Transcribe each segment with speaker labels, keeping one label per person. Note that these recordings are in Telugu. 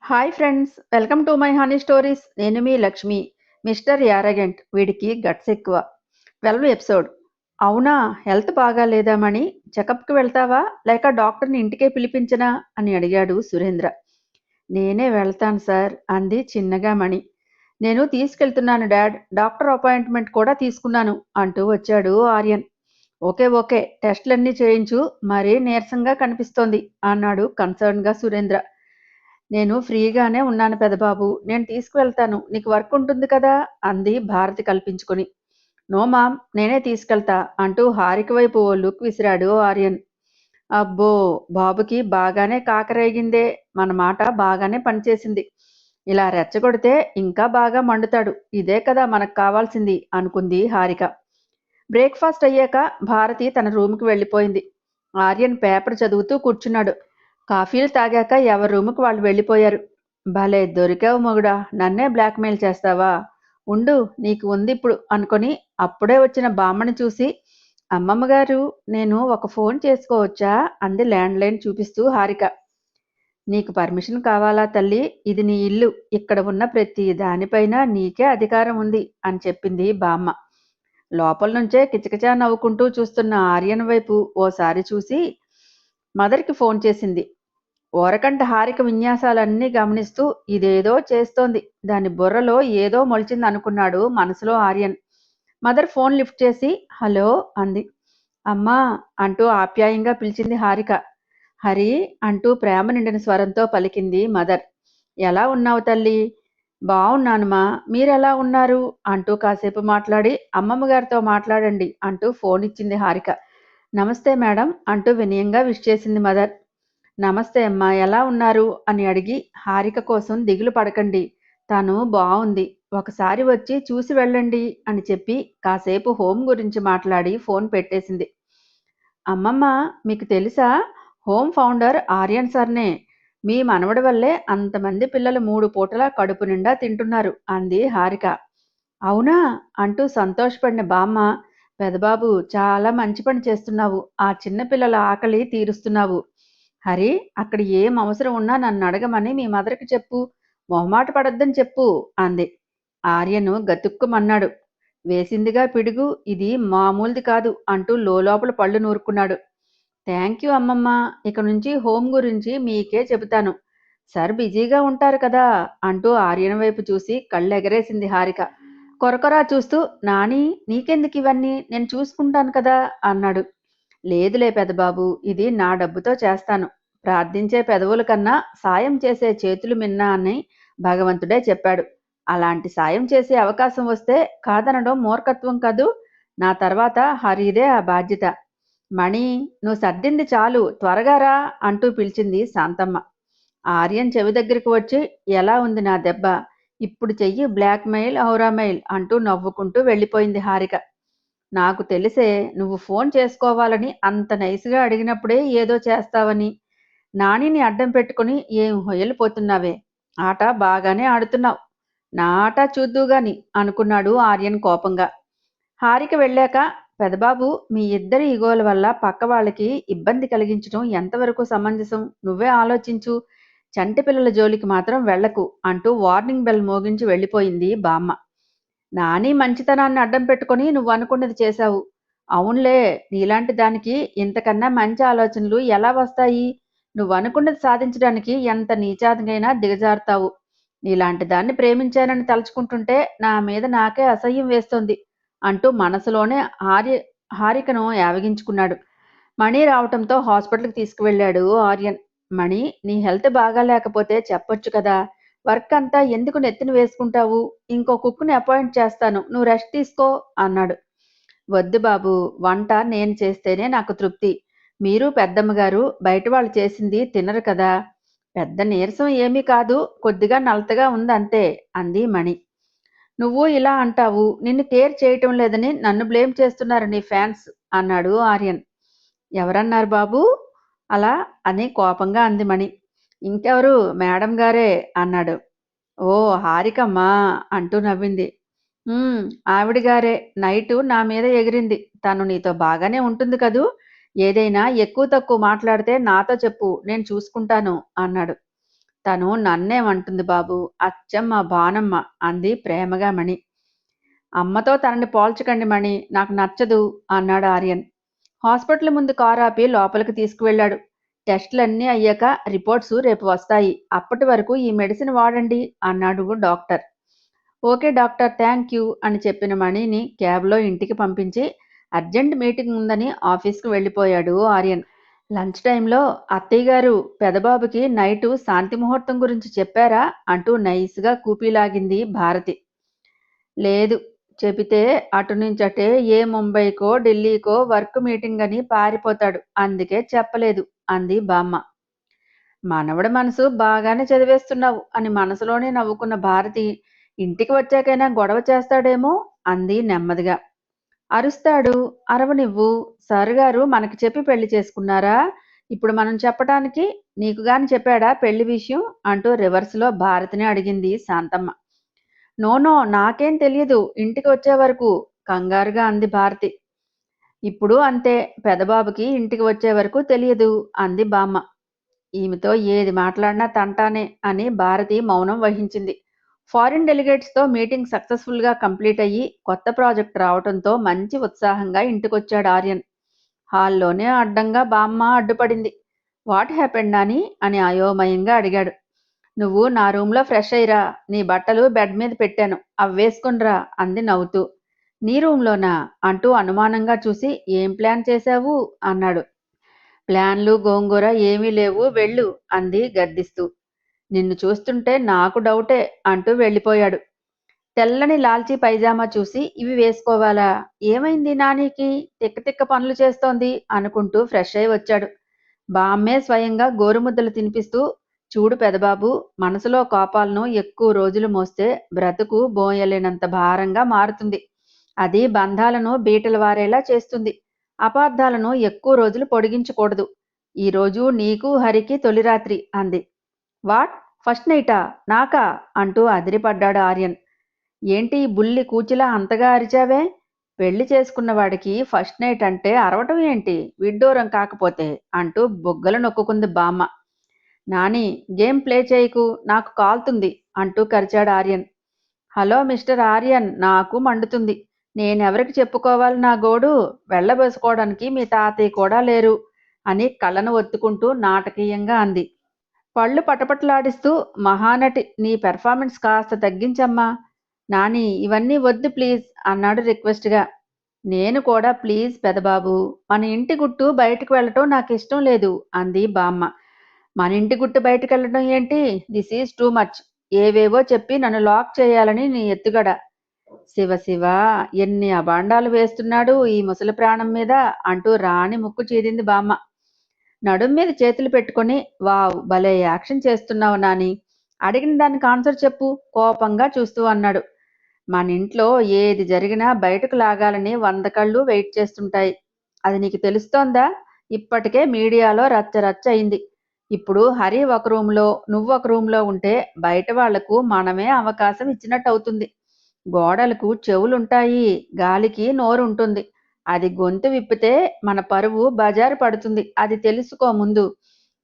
Speaker 1: Hi friends, welcome to my honey stories. నేను మీ లక్ష్మి. మిస్టర్ యారగెంట్, వీడికి గట్స్ ఎక్కువ. 12 ఎపిసోడ్. అవునా, హెల్త్ బాగా లేదా మణి? చెకప్కి వెళ్తావా లేక డాక్టర్ని ఇంటికే పిలిపించనా అని అడిగాడు సురేంద్ర. నేనే వెళ్తాను సార్ అంది చిన్నగా మణి. నేను తీసుకెళ్తున్నాను డాడ్, డాక్టర్ అపాయింట్మెంట్ కూడా తీసుకున్నాను అంటూ వచ్చాడు ఆర్యన్. ఓకే ఓకే, టెస్ట్లన్నీ చేయించు, మరీ నీరసంగా కనిపిస్తోంది అన్నాడు కన్సర్న్గా సురేంద్ర. నేను ఫ్రీగానే ఉన్నాను పెదబాబు, నేను తీసుకువెళ్తాను, నీకు వర్క్ ఉంటుంది కదా అంది భారతి కల్పించుకొని. నో మామ్, నేనే తీసుకెళ్తా అంటూ హారిక వైపు ఓ లుక్ విసిరాడు ఆర్యన్. అబ్బో, బాబుకి బాగానే కాకరేగిందే, మన మాట బాగానే పనిచేసింది. ఇలా రెచ్చగొడితే ఇంకా బాగా మండుతాడు, ఇదే కదా మనకు కావాల్సింది అనుకుంది హారిక. బ్రేక్ఫాస్ట్ అయ్యాక భారతి తన రూమ్కి వెళ్ళిపోయింది. ఆర్యన్ పేపర్ చదువుతూ కూర్చున్నాడు. కాఫీలు తాగాక ఎవరి రూముకు వాళ్ళు వెళ్ళిపోయారు. భలే దొరికావు మొగుడా, నన్నే బ్లాక్మెయిల్ చేస్తావా? ఉండు, నీకు ఉంది ఇప్పుడు అనుకొని అప్పుడే వచ్చిన బామ్మని చూసి, అమ్మమ్మగారు, నేను ఒక ఫోన్ చేసుకోవచ్చా అంది ల్యాండ్లైన్ చూపిస్తూ హారిక. నీకు పర్మిషన్ కావాలా తల్లి? ఇది నీ ఇల్లు, ఇక్కడ ఉన్న ప్రతి దానిపైన నీకే అధికారం ఉంది అని చెప్పింది బామ్మ. లోపల నుంచే కిచకిచా నవ్వుకుంటూ చూస్తున్న ఆర్యన్ వైపు ఓసారి చూసి మదర్కి ఫోన్ చేసింది. ఓరకంట హారిక విన్యాసాలన్నీ గమనిస్తూ ఇదేదో చేస్తోంది, దాని బుర్రలో ఏదో మొలిచింది అనుకున్నాడు మనసులో ఆర్యన్. మదర్ ఫోన్ లిఫ్ట్ చేసి హలో అంది. అమ్మా అంటూ ఆప్యాయంగా పిలిచింది హారిక. హరి అంటూ ప్రేమ నిండిన స్వరంతో పలికింది మదర్. ఎలా ఉన్నావు తల్లి? బావున్నానుమా, మీరెలా ఉన్నారు అంటూ కాసేపు మాట్లాడి అమ్మమ్మ గారితో మాట్లాడండి అంటూ ఫోన్ ఇచ్చింది హారిక. నమస్తే మేడం అంటూ వినయంగా విష్ చేసింది మదర్. నమస్తే అమ్మా, ఎలా ఉన్నారు అని అడిగి, హారిక కోసం దిగులు పడకండి, తను బావుంది, ఒకసారి వచ్చి చూసి వెళ్ళండి అని చెప్పి కాసేపు హోమ్ గురించి మాట్లాడి ఫోన్ పెట్టేసింది. అమ్మమ్మ, మీకు తెలుసా, హోమ్ ఫౌండర్ ఆర్యన్ సర్నే. మీ మనవడి వల్లే అంతమంది పిల్లలు 3 పూటలా కడుపు నిండా తింటున్నారు అంది హారిక. అవునా అంటూ సంతోషపడిన బామ్మ, పెదబాబు చాలా మంచి పని చేస్తున్నావు, ఆ చిన్న పిల్లల ఆకలి తీరుస్తున్నావు. హరి, అక్కడ ఏం అవసరం ఉన్నా నన్ను అడగమని మీ మదర్కి చెప్పు, మొహమాట పడొద్దని చెప్పు అంది. ఆర్యను గతుక్కుమన్నాడు. వేసిందిగా పిడుగు, ఇది మామూలుది కాదు అంటూ లోపల పళ్ళు నూరుకున్నాడు. థ్యాంక్ యూ అమ్మమ్మ, ఇక నుంచి హోమ్ గురించి మీకే చెబుతాను. సార్ బిజీగా ఉంటారు కదా అంటూ ఆర్యన్ వైపు చూసి కళ్ళెగరేసింది హారిక. కొరకొరా చూస్తూ, నాని నీకెందుకు ఇవన్నీ, నేను చూసుకుంటాను కదా అన్నాడు. లేదులే పెదబాబు, ఇది నా డబ్బుతో చేస్తాను, ప్రార్థించే పెదవుల కన్నా సాయం చేసే చేతులు మిన్నా అని భగవంతుడే చెప్పాడు. అలాంటి సాయం చేసే అవకాశం వస్తే కాదనడం మూర్ఖత్వం కదూ. నా తర్వాత హరిదే ఆ బాధ్యత. మణి, నువ్వు సర్దింది చాలు, త్వరగా రా అంటూ పిలిచింది శాంతమ్మ. ఆర్యన్ చెవి దగ్గరికి వచ్చి, ఎలా ఉంది నా దెబ్బ, ఇప్పుడు చెయ్యి బ్లాక్ మెయిల్ ఔరా మెయిల్ అంటూ నవ్వుకుంటూ వెళ్ళిపోయింది హారిక. నాకు తెలిసే, నువ్వు ఫోన్ చేసుకోవాలని అంత నైస్గా అడిగినప్పుడే ఏదో చేస్తావని. నానిని అడ్డం పెట్టుకుని ఏం హొయలిపోతున్నావే, ఆట బాగానే ఆడుతున్నావు, నా ఆట చూద్దుగాని అనుకున్నాడు ఆర్యన్ కోపంగా. హారిక వెళ్ళాక, పెదబాబు, మీ ఇద్దరి ఈగోల వల్ల పక్క వాళ్ళకి ఇబ్బంది కలిగించడం ఎంతవరకు సమంజసం, నువ్వే ఆలోచించు, చంటి పిల్లల జోలికి మాత్రం వెళ్లకు అంటూ వార్నింగ్ బెల్ మోగించి వెళ్ళిపోయింది బామ్మ. నాని మంచితనాన్ని అడ్డం పెట్టుకుని నువ్వు అనుకున్నది చేశావు. అవునులే, నీలాంటి దానికి ఇంతకన్నా మంచి ఆలోచనలు ఎలా వస్తాయి? నువ్వు అనుకున్నది సాధించడానికి ఎంత నీచాతికైనా దిగజారుతావు. నీలాంటి దాన్ని ప్రేమించానని తలుచుకుంటుంటే నా మీద నాకే అసహ్యం వేస్తోంది అంటూ మనసులోనే హారికను యావగించుకున్నాడు. మణి రావటంతో హాస్పిటల్కి తీసుకువెళ్ళాడు ఆర్యన్. మణి, నీ హెల్త్ బాగా లేకపోతే చెప్పొచ్చు కదా, వర్క్ అంతా ఎందుకు నెత్తిన వేసుకుంటావు? ఇంకో కుక్కుని అపాయింట్ చేస్తాను, నువ్వు రెస్ట్ తీసుకో అన్నాడు. వద్దు బాబు, వంట నేను చేస్తేనే నాకు తృప్తి. మీరు పెద్దమ్మగారు బయట వాళ్ళు చేసింది తినరు కదా. పెద్ద నీరసం ఏమీ కాదు, కొద్దిగా నలతగా ఉందంతే అంది మణి. నువ్వు ఇలా అంటావు, నిన్ను కేర్ చేయటం లేదని నన్ను బ్లేమ్ చేస్తున్నారు నీ ఫ్యాన్స్ అన్నాడు ఆర్యన్. ఎవరన్నారు బాబు అలా అని కోపంగా అంది మణి. ఇంకెవరు, మేడం గారే అన్నాడు. ఓ, హారికమ్మా అంటూ నవ్వింది. "ఉమ్, ఆవిడగారే నైటు నా మీద ఎగిరింది, తను నీతో బాగానే ఉంటుంది కదూ, ఏదైనా ఎక్కువ తక్కువ మాట్లాడితే నాతో చెప్పు, నేను చూసుకుంటాను అన్నాడు. తను నన్నేమంటుంది బాబు, అచ్చం మా బానమ్మ అంది ప్రేమగా మణి. అమ్మతో తనని పోల్చకండి మణి, నాకు నచ్చదు అన్నాడు ఆర్యన్. హాస్పిటల్ ముందు కారు ఆపి లోపలికి తీసుకువెళ్ళాడు. టెస్టులన్నీ అయ్యాక రిపోర్ట్స్ రేపు వస్తాయి, అప్పటి వరకు ఈ మెడిసిన్ వాడండి అన్నాడు doctor. Okay doctor, thank you అని చెప్పిన మణిని క్యాబ్లో ఇంటికి పంపించి అర్జెంట్ మీటింగ్ ఉందని ఆఫీస్కి వెళ్ళిపోయాడు ఆర్యన్. లంచ్ టైంలో అత్తయ్య గారు పెదబాబుకి నైటు శాంతి ముహూర్తం గురించి చెప్పారా అంటూ నైస్గా కూపీలాగింది భారతి. లేదు, చెబితే అటు నుంచటే ఏ ముంబైకో ఢిల్లీకో వర్క్ మీటింగ్ అని పారిపోతాడు, అందుకే చెప్పలేదు అంది బామ్మ. మనవడి మనసు బాగానే చదివేస్తున్నావు అని మనసులోనే నవ్వుకున్న భారతి ఇంటికి వచ్చాకైనా గొడవ చేస్తాడేమో అంది నెమ్మదిగా. అరుస్తాడు, అరవనివ్వు. సారుగారు మనకి చెప్పి పెళ్లి చేసుకున్నారా? ఇప్పుడు మనం చెప్పటానికి నీకు గాని చెప్పాడా పెళ్లి విషయం అంటూ రివర్స్లో భారతిని అడిగింది శాంతమ్మ. నో, నాకేం తెలియదు, ఇంటికి వచ్చే వరకు కంగారుగా అంది భారతి. ఇప్పుడు అంతే, పెదబాబుకి ఇంటికి వచ్చే వరకు తెలియదు అంది బామ్మ. ఈమెతో ఏది మాట్లాడినా తంటానే అని భారతి మౌనం వహించింది. ఫారిన్ డెలిగేట్స్తో మీటింగ్ సక్సెస్ఫుల్గా కంప్లీట్ అయ్యి కొత్త ప్రాజెక్ట్ రావడంతో మంచి ఉత్సాహంగా ఇంటికొచ్చాడు ఆర్యన్. హాల్లోనే అడ్డంగా బామ్మ అడ్డుపడింది. వాట్ హ్యాపెండ్ నాని అని అయోమయంగా అడిగాడు. నువ్వు నా రూమ్లో ఫ్రెష్ అయ్యిరా, నీ బట్టలు బెడ్ మీద పెట్టాను, అవి వేసుకునిరా అంది నవ్వుతూ. నీ రూమ్లోనా అంటూ అనుమానంగా చూసి ఏం ప్లాన్ చేశావు అన్నాడు. ప్లాన్లు గోంగూర ఏమీ లేవు, వెళ్ళు అంది గద్దిస్తూ. నిన్ను చూస్తుంటే నాకు డౌటే అంటూ వెళ్ళిపోయాడు. తెల్లని లాల్చీ పైజామా చూసి ఇవి వేసుకోవాలా, ఏమైంది నానికి, తిక్క తిక్క పనులు చేస్తోంది అనుకుంటూ ఫ్రెష్ అయి వచ్చాడు. బామ్మే స్వయంగా గోరుముద్దలు తినిపిస్తూ, చూడు పెదబాబు, మనసులో కోపాలను ఎక్కువ రోజులు మోస్తే బ్రతుకు బోయలేనంత భారంగా మారుతుంది. అది బంధాలను బీటలు వారేలా చేస్తుంది. అపార్థాలను ఎక్కువ రోజులు పొడిగించకూడదు. ఈరోజు నీకు హరికి తొలి రాత్రి అంది. వాట్, ఫస్ట్ నైటా, నాకా అంటూ అదిరిపడ్డాడు ఆర్యన్. ఏంటి బుల్లి కూచిలా అంతగా అరిచావే? పెళ్లి చేసుకున్నవాడికి ఫస్ట్ నైట్ అంటే అరవటం ఏంటి, విడ్డూరం కాకపోతే అంటూ బొగ్గలు నొక్కుంది బామ్మ. నాని, గేమ్ ప్లే చేయకు, నాకు కాల్తుంది అంటూ కరిచాడు ఆర్యన్. హలో మిస్టర్ ఆర్యన్, నాకు మండుతుంది. నేనెవరికి చెప్పుకోవాలి నా గోడు, వెళ్ళబోసుకోవడానికి మీ తాతయ్య కూడా లేరు అని కళ్ళను ఒత్తుకుంటూ నాటకీయంగా అంది. పళ్ళు పటపటలాడిస్తూ, మహానటి, నీ పెర్ఫార్మెన్స్ కాస్త తగ్గించమ్మా. నాని, ఇవన్నీ వద్దు ప్లీజ్ అన్నాడు రిక్వెస్ట్గా. నేను కూడా ప్లీజ్ పెదబాబు, మన ఇంటి గుట్టు బయటకు వెళ్ళటం నాకు ఇష్టం లేదు అంది బామ్మ. మన ఇంటి గుట్టు బయటకు వెళ్ళటం ఏంటి, దిస్ ఈజ్ టూ మచ్. ఏవేవో చెప్పి నన్ను లాక్ చేయాలని నీ ఎత్తుగడ. శివ శివ, ఎన్ని అబాండాలు వేస్తున్నాడు ఈ ముసలి ప్రాణం మీద అంటూ రాణి ముక్కు చీదింది బామ్మ. నడుం మీద చేతులు పెట్టుకుని, వావ్ భలే యాక్షన్ చేస్తున్నావు నాని, అడిగిన దానికి ఆన్సర్ చెప్పు కోపంగా చూస్తూ అన్నాడు. మన ఇంట్లో ఏది జరిగినా బయటకు లాగాలని 100 కళ్ళు వెయిట్ చేస్తుంటాయి. అది నీకు తెలుస్తోందా? ఇప్పటికే మీడియాలో రచ్చ రచ్చ అయింది. ఇప్పుడు హరి ఒక రూమ్లో, నువ్వు ఒక రూమ్లో ఉంటే బయట వాళ్లకు మనమే అవకాశం ఇచ్చినట్టు అవుతుంది. గోడలకు చెవులుంటాయి, గాలికి నోరుంటుంది. అది గొంతు విప్పితే మన పరువు బజారు పడుతుంది, అది తెలుసుకో ముందు.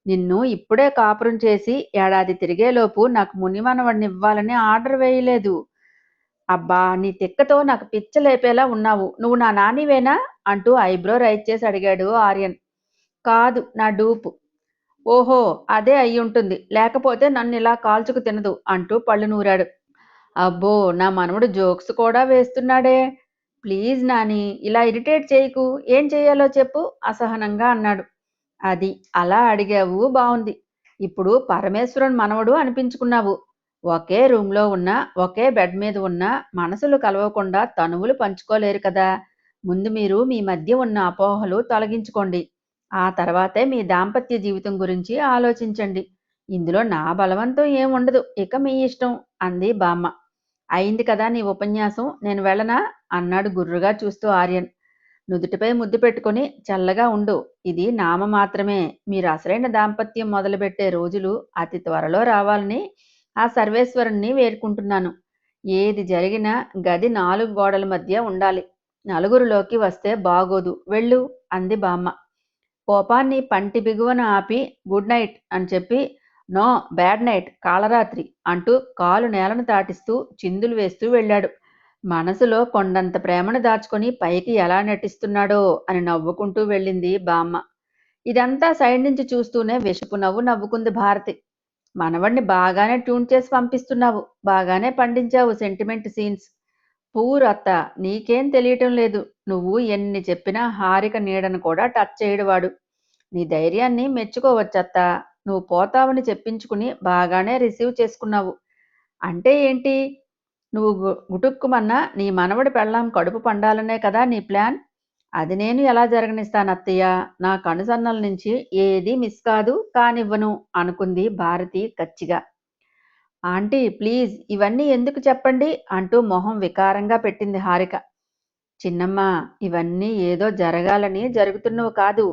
Speaker 1: నిన్ను ఇప్పుడే కాపురం చేసి ఏడాది తిరిగేలోపు నాకు మునిమనవడిని ఇవ్వాలని ఆర్డర్ వేయలేదు. అబ్బా, నీ తిక్కతో నాకు పిచ్చ లేపేలా ఉన్నావు, నువ్వు నా నానివేనా అంటూ ఐబ్రో రైజ్ చేసి అడిగాడు ఆర్యన్. కాదు, నా డూపు. ఓహో, అదే అయ్యుంటుంది, లేకపోతే నన్ను ఇలా కాల్చుకు తినదు అంటూ పళ్ళు నూరాడు. అబ్బో, నా మనవడు జోక్స్ కూడా వేస్తున్నాడే. ప్లీజ్ నాని, ఇలా ఇరిటేట్ చేయకు, ఏం చెయ్యాలో చెప్పు అసహనంగా అన్నాడు. అది అలా అడిగావు, బావుంది. ఇప్పుడు పరమేశ్వరుని మనవడు అనిపించుకున్నావు. ఒకే రూమ్లో ఉన్నా, ఒకే బెడ్ మీద ఉన్నా మనసులు కలవకుండా తనువులు పంచుకోలేరు కదా. ముందు మీరు మీ మధ్య ఉన్న అపోహలు తొలగించుకోండి. ఆ తర్వాతే మీ దాంపత్య జీవితం గురించి ఆలోచించండి. ఇందులో నా బలవంతం ఏముండదు, ఇక మీ ఇష్టం అంది బామ్మ. అయింది కదా నీ ఉపన్యాసం, నేను వెళ్ళనా అన్నాడు గుర్రుగా చూస్తూ ఆర్యన్. నుదుటిపై ముద్దు పెట్టుకుని, చల్లగా ఉండు, ఇది నామ మాత్రమే. మీరు అసలైన దాంపత్యం మొదలుపెట్టే రోజులు అతి త్వరలో రావాలని ఆ సర్వేశ్వరుణ్ణి వేడుకుంటున్నాను. ఏది జరిగినా గది 4 గోడల మధ్య ఉండాలి. నలుగురిలోకి వస్తే బాగోదు, వెళ్ళు అంది బామ్మ. కోపాన్ని పంటి బిగువన ఆపి గుడ్ నైట్ అని చెప్పి నో, బ్యాడ్ నైట్, కాళరాత్రి అంటూ కాలు నేలను తాటిస్తూ చిందులు వేస్తూ వెళ్ళాడు. మనసులో కొండంత ప్రేమను దాచుకొని పైకి ఎలా నటిస్తున్నాడో అని నవ్వుకుంటూ వెళ్ళింది బామ్మ. ఇదంతా సైడ్ నుంచి చూస్తూనే విషపు నవ్వు నవ్వుకుంది భారతి. మనవణ్ణి బాగానే ట్యూన్ చేసి పంపిస్తున్నావు, బాగానే పండించావు సెంటిమెంట్ సీన్స్. పూర్ అత్త, నీకేం తెలియటం లేదు. నువ్వు ఎన్ని చెప్పినా హారిక నీడను కూడా టచ్ చేయడువాడు. నీ ధైర్యాన్ని మెచ్చుకోవచ్చత్తా. నువ్వు పోతావని చెప్పించుకుని బాగానే రిసీవ్ చేసుకున్నావు. అంటే ఏంటి? నువ్వు గుటుక్కుమన్నా నీ మనవడి పెళ్ళాం కడుపు పండాలనే కదా నీ ప్లాన్? అది నేను ఎలా జరగనిస్తానత్తయ్య? నా కనుసన్నల నుంచి ఏదీ మిస్ కాదు, కానివ్వను అనుకుంది భారతి కచ్చిగా. ఆంటీ ప్లీజ్, ఇవన్నీ ఎందుకు చెప్పండి అంటూ మొహం వికారంగా పెట్టింది హారిక. చిన్నమ్మ, ఇవన్నీ ఏదో జరగాలని జరుగుతున్నవి కాదు.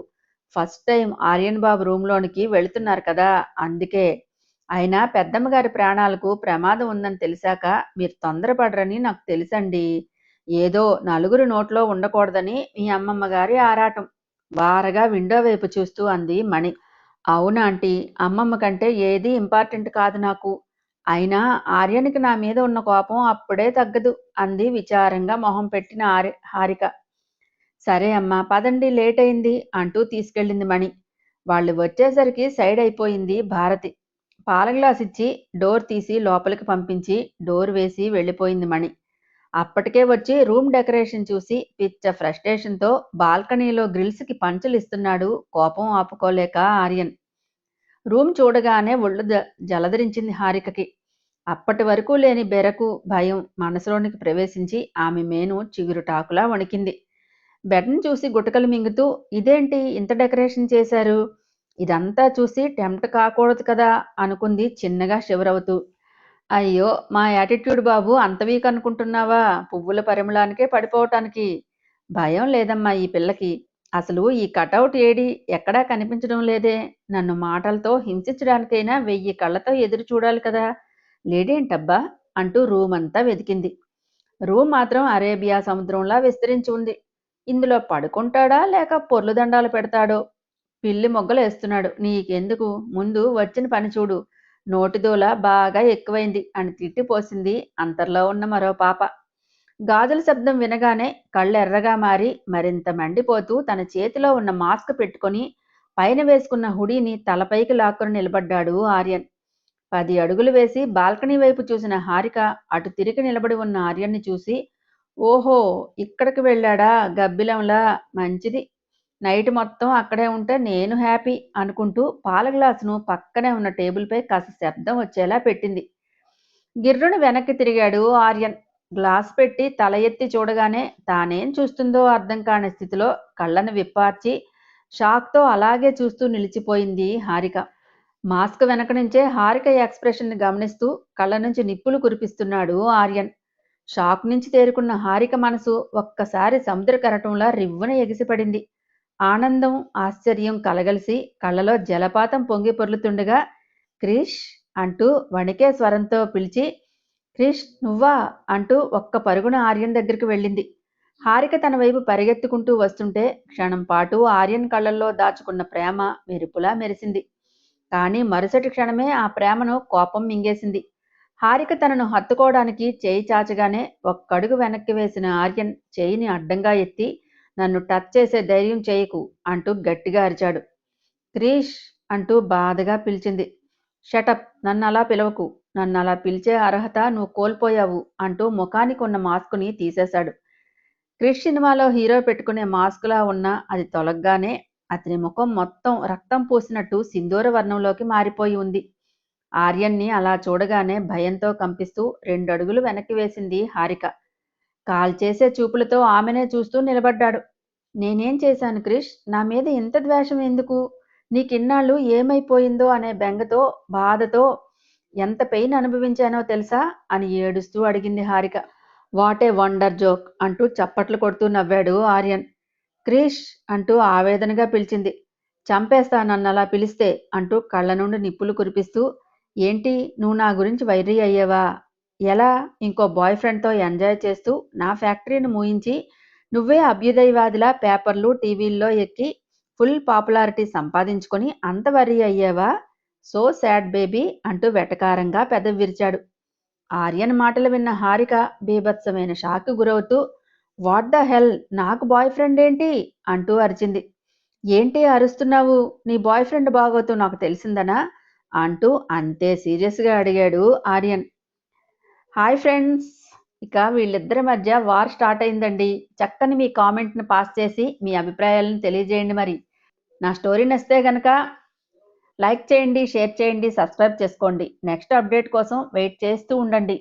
Speaker 1: ఫస్ట్ టైం ఆర్యన్ బాబు రూంలోనికి వెళుతున్నారు కదా, అందుకే. అయినా పెద్దమ్మగారి ప్రాణాలకు ప్రమాదం ఉందని తెలిసాక మీరు తొందరపడరని నాకు తెలుసండి. ఏదో నలుగురు నోట్లో ఉండకూడదని మీ అమ్మమ్మ గారి ఆరాటం. వారగా విండో వైపు చూస్తూ అంది మణి. అవునాంటీ, అమ్మమ్మ కంటే ఏదీ ఇంపార్టెంట్ కాదు నాకు. అయినా ఆర్యనికి నా మీద ఉన్న కోపం అప్పుడే తగ్గదు అంది విచారంగా మొహం పెట్టిన హారిక. సరే అమ్మా, పదండి, లేట్ అయింది అంటూ తీసుకెళ్ళింది మణి. వాళ్ళు వచ్చేసరికి సైడ్ అయిపోయింది భారతి. పాల గ్లాస్ ఇచ్చి డోర్ తీసి లోపలికి పంపించి డోర్ వేసి వెళ్ళిపోయింది మణి. అప్పటికే వచ్చి రూమ్ డెకరేషన్ చూసి పిచ్చ ఫ్రస్ట్రేషన్తో బాల్కనీలో గ్రిల్స్కి పంచులు ఇస్తున్నాడు కోపం ఆపుకోలేక ఆర్యన్. రూమ్ చూడగానే ఒళ్ళు జలధరించింది హారికకి. అప్పటి వరకు లేని బెరకు భయం మనసులోనికి ప్రవేశించి ఆమె మేను చిగురుటాకులా వణికింది. బెడ్ని చూసి గుటకలు మింగుతూ, ఇదేంటి ఇంత డెకరేషన్ చేశారు? ఇదంతా చూసి టెంప్ట్ కాకూడదు కదా అనుకుంది చిన్నగా షివరవుతూ. అయ్యో, మా యాటిట్యూడ్ బాబు అంత వీక్ అనుకుంటున్నావా? పువ్వుల పరిమళానికే పడిపోవటానికి. భయం లేదమ్మా ఈ పిల్లకి. అసలు ఈ కటౌట్ ఏడి? ఎక్కడా కనిపించడం లేదే. నన్ను మాటలతో హింసించడానికైనా 1000 కళ్ళతో ఎదురు చూడాలి కదా. లేడేంటబ్బా అంటూ రూమంతా వెతికింది. రూమ్ మాత్రం అరేబియా సముద్రంలా విస్తరించి ఉంది. ఇందులో పడుకుంటాడా లేక పొర్లు దండాలు పెడతాడో? పిల్లి మొగ్గలేస్తున్నాడు. నీకెందుకు? ముందు వచ్చిన పని చూడు. నోటిదోల బాగా ఎక్కువైంది అని తిట్టిపోసింది అంతర్లో ఉన్న మరో పాప. గాజుల శబ్దం వినగానే కళ్ళెర్రగా మారి మరింత మండిపోతూ తన చేతిలో ఉన్న మాస్క్ పెట్టుకొని పైన వేసుకున్న హుడీని తలపైకి లాక్కుని నిలబడ్డాడు ఆర్యన్. 10 అడుగులు వేసి బాల్కనీ వైపు చూసిన హారిక అటు తిరిగి నిలబడి ఉన్న ఆర్యన్ని చూసి, ఓహో, ఇక్కడికి వెళ్ళాడా గబ్బిలంలా, మంచిది. నైట్ మొత్తం అక్కడే ఉంటే నేను హ్యాపీ అనుకుంటూ పాల గ్లాసును పక్కనే ఉన్న టేబుల్పై కాస్త శబ్దం వచ్చేలా పెట్టింది. గిర్రును వెనక్కి తిరిగాడు ఆర్యన్. గ్లాస్ పెట్టి తల ఎత్తి చూడగానే తానేం చూస్తుందో అర్థం కాని స్థితిలో కళ్ళను విప్పార్చి షాక్తో అలాగే చూస్తూ నిలిచిపోయింది హారిక. మాస్క్ వెనక నుంచే హారిక ఎక్స్ప్రెషన్ ని గమనిస్తూ కళ్ళ నుంచి నిప్పులు కురిపిస్తున్నాడు ఆర్యన్. షాక్ నుంచి తేరుకున్న హారిక మనసు ఒక్కసారి సముద్ర కెరటంలా రివ్వున ఎగిసిపడింది. ఆనందం, ఆశ్చర్యం కలగలిసి కళ్ళలో జలపాతం పొంగి పొర్లుతుండగా, క్రిష్ అంటూ వణికే స్వరంతో పిలిచి, క్రిష్ నువ్వా అంటూ ఒక్క పరుగున ఆర్యన్ దగ్గరికి వెళ్ళింది. హారిక తన వైపు పరిగెత్తుకుంటూ వస్తుంటే క్షణం పాటు ఆర్యన్ కళ్ళల్లో దాచుకున్న ప్రేమ మెరుపులా మెరిసింది. కానీ మరుసటి క్షణమే ఆ ప్రేమను కోపం మింగేసింది. హారిక తనను హత్తుకోవడానికి చేయి చాచగానే ఒక్కడుగు వెనక్కి వేసిన ఆర్యన్ చేయిని అడ్డంగా ఎత్తి, నన్ను టచ్ చేసే ధైర్యం చేయకు అంటూ గట్టిగా అరిచాడు. క్రిష్ అంటూ బాధగా పిలిచింది. షటప్, నన్నలా పిలవకు. నన్నలా పిలిచే అర్హత నువ్వు కోల్పోయావు అంటూ ముఖానికి ఉన్న మాస్కుని తీసేశాడు. క్రిష్ సినిమాలో హీరో పెట్టుకునే మాస్కులా ఉన్నా అది తొలగ్గానే అతని ముఖం మొత్తం రక్తం పూసినట్టు సింధూర వర్ణంలోకి మారిపోయి ఉంది. ఆర్యన్ని అలా చూడగానే భయంతో కంపిస్తూ 2 అడుగులు వెనక్కి వేసింది హారిక. కాల్చేసే చూపులతో ఆమెనే చూస్తూ నిలబడ్డాడు. నేనేం చేశాను క్రిష్? నా మీద ఇంత ద్వేషం ఎందుకు? నీకిన్నాళ్ళు ఏమైపోయిందో అనే బెంగతో, బాధతో ఎంత పెయిన్ అనుభవించానో తెలుసా అని ఏడుస్తూ అడిగింది Harika. What a wonder joke అంటూ చప్పట్లు కొడుతూ నవ్వాడు ఆర్యన్. క్రిష్ అంటూ ఆవేదనగా పిలిచింది. చంపేస్తా నన్నలా పిలిస్తే అంటూ కళ్ళ నుండి నిప్పులు కురిపిస్తూ, ఏంటి నువ్వు నా గురించి వైరీ అయ్యావా? ఎలా? ఇంకో బాయ్ ఫ్రెండ్తో ఎంజాయ్ చేస్తూ నా ఫ్యాక్టరీని మూయించి నువ్వే అభ్యుదయవాదిలా పేపర్లు టీవీల్లో ఎక్కి ఫుల్ పాపులారిటీ సంపాదించుకొని అంత వర్రీ అయ్యావా? సో సాడ్ బేబీ అంటూ వెటకారంగా పెదవి విరిచాడు. ఆర్యన్ మాటలు విన్న హారిక బీభత్సమైన షాక్కు గురవుతూ వాట్ ద హెల్, నాకు బాయ్ ఫ్రెండ్ ఏంటి అంటూ అరిచింది. ఏంటి అరుస్తున్నావు, నీ బాయ్ ఫ్రెండ్ బాగోతూ నాకు తెలిసిందనా అంటూ అంతే సీరియస్గా అడిగాడు ఆర్యన్. హాయ్ ఫ్రెండ్స్, ఇక వీళ్ళిద్దరి మధ్య వార్ స్టార్ట్ అయిందండి. చక్కని మీ కామెంట్ని పాస్ చేసి మీ అభిప్రాయాలను తెలియజేయండి. మరి నా స్టోరీ నచ్చితే కనుక లైక్ చేయండి, షేర్ చేయండి, సబ్స్క్రైబ్ చేసుకోండి. నెక్స్ట్ అప్డేట్ కోసం వెయిట్ చేస్తూ ఉండండి.